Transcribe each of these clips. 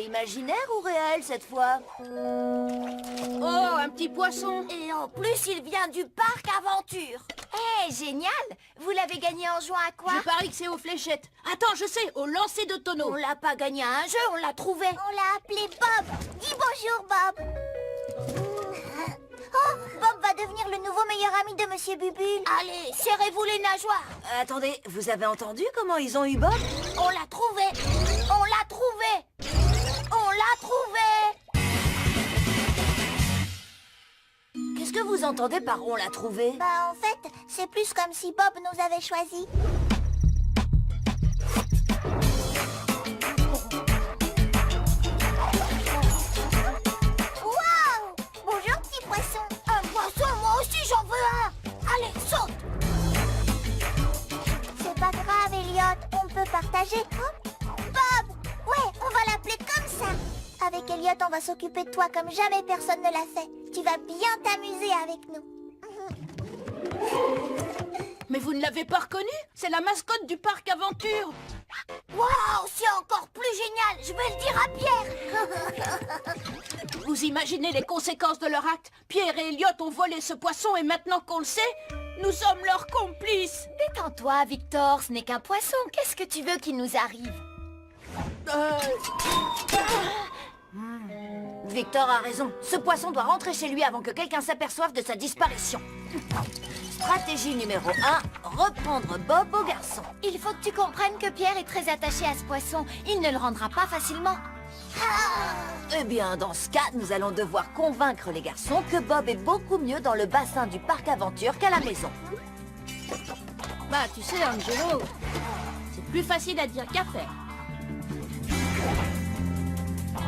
imaginaire ou réel cette fois? Oh, un petit poisson. Et en plus, il vient du parc Aventure. Eh, génial! Vous l'avez gagné en jouant à quoi? Je parie que c'est aux fléchettes. Attends, je sais, au lancer de tonneau. On l'a pas gagné à un jeu, on l'a trouvé. On l'a appelé Bob. Dis bonjour, Bob. Oh, Bob va devenir le nouveau meilleur ami de Monsieur Bubule. Allez, serrez-vous les nageoires. Attendez, vous avez entendu comment ils ont eu Bob? On l'a trouvé. On l'a trouvé. On l'a trouvé. Qu'est-ce que vous entendez par on l'a trouvé? Bah, en fait, c'est plus comme si Bob nous avait choisis. Waouh! Bonjour, petit poisson. Un poisson, moi aussi j'en veux un. Allez, saute. C'est pas grave, Elliot. On peut partager. Hop. Bob! Ouais, on va l'appeler comme ça. Avec Elliot, on va s'occuper de toi comme jamais personne ne l'a fait. Tu vas bien t'amuser avec nous. Mais vous ne l'avez pas reconnu? C'est la mascotte du parc Aventure. Waouh, c'est encore plus génial. Je vais le dire à Pierre. Vous imaginez les conséquences de leur acte? Pierre et Elliot ont volé ce poisson et maintenant qu'on le sait, nous sommes leurs complices. Détends-toi, Victor. Ce n'est qu'un poisson. Qu'est-ce que tu veux qu'il nous arrive? Victor a raison. Ce poisson doit rentrer chez lui avant que quelqu'un s'aperçoive de sa disparition. Stratégie numéro 1, reprendre Bob au garçon. Il faut que tu comprennes que Pierre est très attaché à ce poisson. Il ne le rendra pas facilement. Eh bien, dans ce cas, nous allons devoir convaincre les garçons que Bob est beaucoup mieux dans le bassin du parc Aventure qu'à la maison. Bah, tu sais, Angelo, c'est plus facile à dire qu'à faire.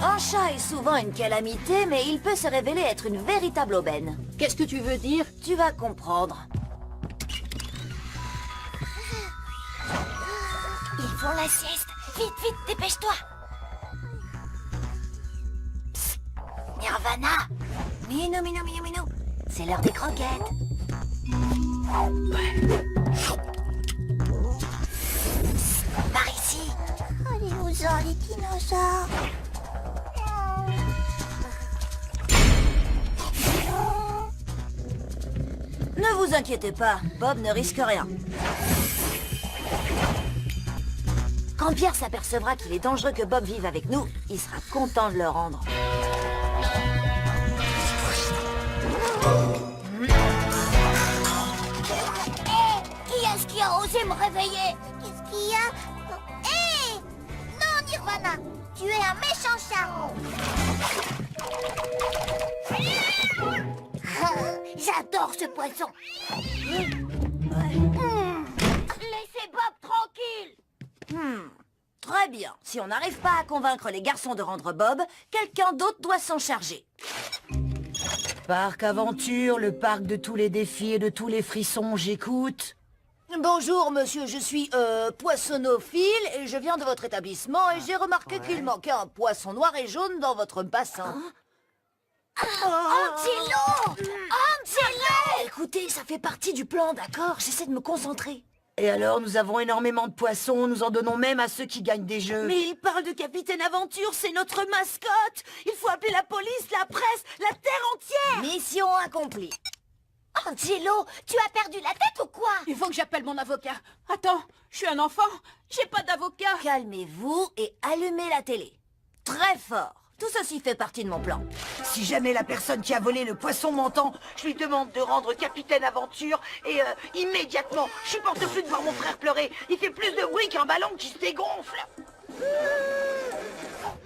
Un chat est souvent une calamité, mais il peut se révéler être une véritable aubaine. Qu'est-ce que tu veux dire? Tu vas comprendre. Ils font la sieste. Vite, vite, dépêche-toi. Psst. Nirvana. Minou, minou, minou, minou. C'est l'heure des croquettes. Psst. Par ici. Allez-vous-en, les dinosaures. Ne vous inquiétez pas, Bob ne risque rien. Quand Pierre s'apercevra qu'il est dangereux que Bob vive avec nous, il sera content de le rendre. Qui est-ce qui a osé me réveiller? Qu'est-ce qu'il y a? Hé! Non, Nirvana! Tu es un méchant chat! J'adore ce poisson. Laissez Bob tranquille! Très bien. Si on n'arrive pas à convaincre les garçons de rendre Bob, quelqu'un d'autre doit s'en charger. Parc Aventure, le parc de tous les défis et de tous les frissons, j'écoute. Bonjour monsieur, je suis poissonophile et je viens de votre établissement et j'ai remarqué qu'il manquait un poisson noir et jaune dans votre bassin. Angelo! Angelo! Écoutez, ça fait partie du plan, d'accord? J'essaie de me concentrer. Et alors, nous avons énormément de poissons, nous en donnons même à ceux qui gagnent des jeux. Mais il parle de Capitaine Aventure, c'est notre mascotte. Il faut appeler la police, la presse, la terre entière. Mission accomplie. Angelo, tu as perdu la tête ou quoi? Il faut que j'appelle mon avocat. Attends, je suis un enfant, j'ai pas d'avocat. Calmez-vous et allumez la télé. Très fort. Tout ceci fait partie de mon plan. Si jamais la personne qui a volé le poisson m'entend, je lui demande de rendre Capitaine Aventure et immédiatement. Je supporte plus de voir mon frère pleurer. Il fait plus de bruit qu'un ballon qui se dégonfle.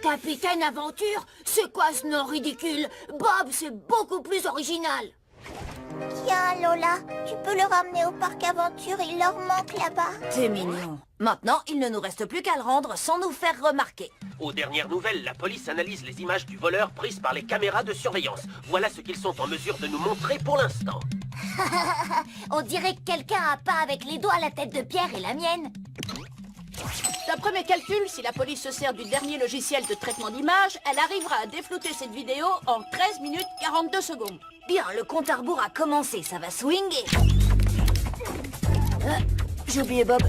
Capitaine Aventure, c'est quoi ce nom ridicule? Bob, c'est beaucoup plus original. Tiens, Lola, tu peux le ramener au parc Aventure, il leur manque là-bas. C'est mignon. Maintenant, il ne nous reste plus qu'à le rendre sans nous faire remarquer. Aux dernières nouvelles, la police analyse les images du voleur prises par les caméras de surveillance. Voilà ce qu'ils sont en mesure de nous montrer pour l'instant. On dirait que quelqu'un a peint avec les doigts la tête de Pierre et la mienne. D'après mes calculs, si la police se sert du dernier logiciel de traitement d'image, elle arrivera à déflouter cette vidéo en 13 minutes 42 secondes. Bien, le compte à rebours a commencé, ça va swinguer. J'ai oublié Bob.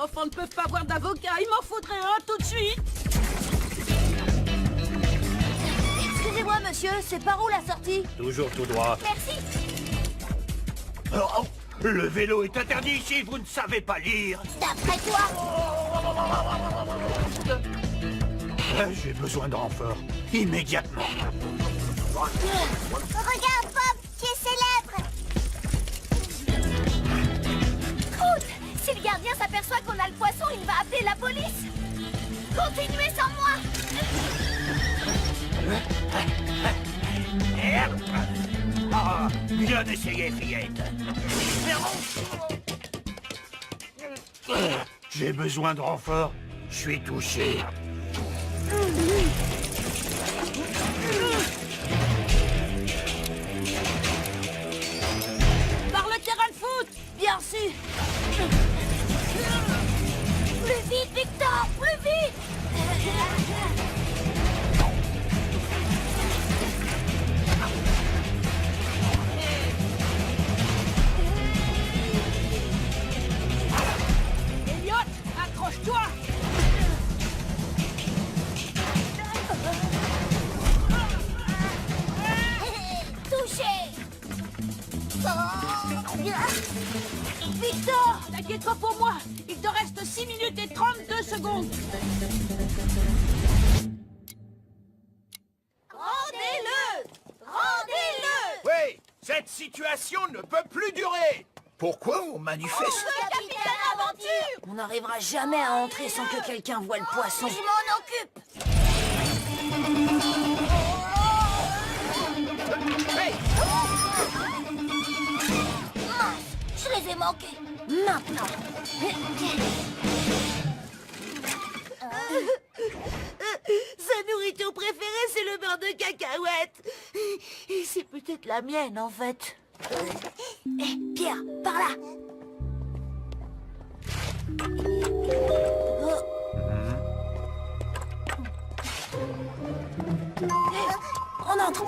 enfants ne peuvent pas avoir d'avocat. Il m'en faudrait un tout de suite. Excusez-moi, monsieur, c'est par où la sortie? Toujours tout droit. Merci. Oh, le vélo est interdit ici, vous ne savez pas lire. D'après toi, J'ai besoin de renfort. Immédiatement. regarde Bob, tu es célèbre. Écoute, si le gardien s'aperçoit qu'on a le poisson, il va appeler la police. Continuez sans moi. Merde. Ah, bien essayé, fillette. J'ai besoin de renfort. Je suis touché. Par le terrain de foot. Bien sûr. Plus vite, Victor, plus vite. Elliot, accroche-toi. Touché. Victor. T'inquiète pas pour moi. Il te reste 6 minutes et 32 secondes. Rendez-le. Rendez-le. Oui, cette situation ne peut plus durer. Pourquoi on manifeste? Capitaine Aventure. On n'arrivera jamais à entrer sans que quelqu'un voie le poisson. Je m'en occupe. Hey, Je les ai manqués. Maintenant. Sa nourriture préférée, c'est le beurre de cacahuète. Et c'est peut-être la mienne, en fait. Hé, Pierre, par là. On entre.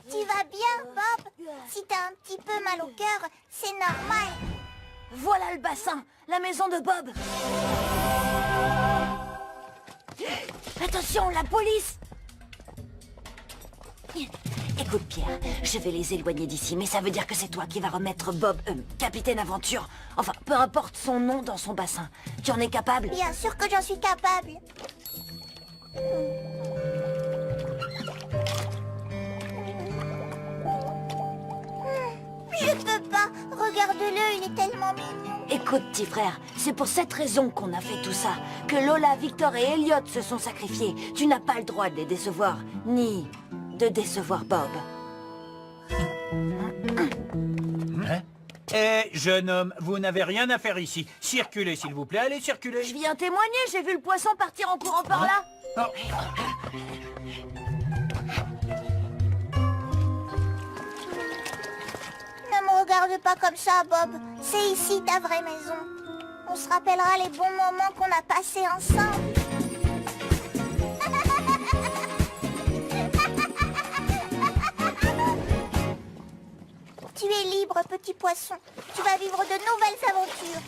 Tu vas bien, Bob? Si t'as un petit peu mal au cœur, c'est normal. Voilà le bassin, la maison de Bob. Attention, la police! Écoute, Pierre, je vais les éloigner d'ici, mais ça veut dire que c'est toi qui vas remettre Bob, Capitaine Aventure, enfin, peu importe son nom, dans son bassin. Tu en es capable? Bien sûr que j'en suis capable. Je peux pas. Regarde-le, il est tellement mignon. Écoute, petit frère, c'est pour cette raison qu'on a fait tout ça, que Lola, Victor et Elliot se sont sacrifiés. Tu n'as pas le droit de les décevoir, ni de décevoir Bob. Hein? Eh, jeune homme, vous n'avez rien à faire ici. Circulez, s'il vous plaît. Allez, circulez. Je viens témoigner, j'ai vu le poisson partir en courant par là. Oh. Ne me regarde pas comme ça, Bob. C'est ici ta vraie maison. On se rappellera les bons moments qu'on a passés ensemble. Tu es libre, petit poisson. Tu vas vivre de nouvelles aventures.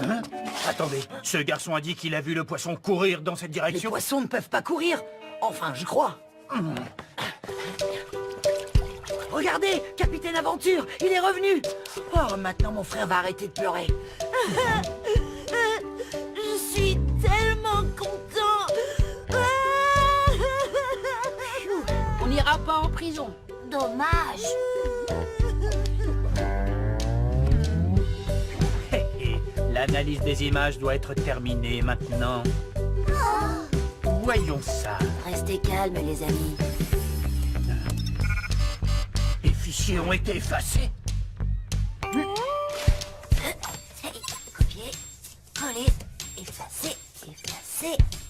Hein? Attendez, ce garçon a dit qu'il a vu le poisson courir dans cette Les direction. poissons ne peuvent pas courir. Enfin, je crois. Regardez, Capitaine Aventure, il est revenu. Oh, maintenant mon frère va arrêter de pleurer. Je suis tellement content. On n'ira pas en prison. Dommage. L'analyse des images doit être terminée maintenant. Voyons ça. Restez calmes, les amis. Les fichiers ont été effacés. Copier, coller, effacer, effacer.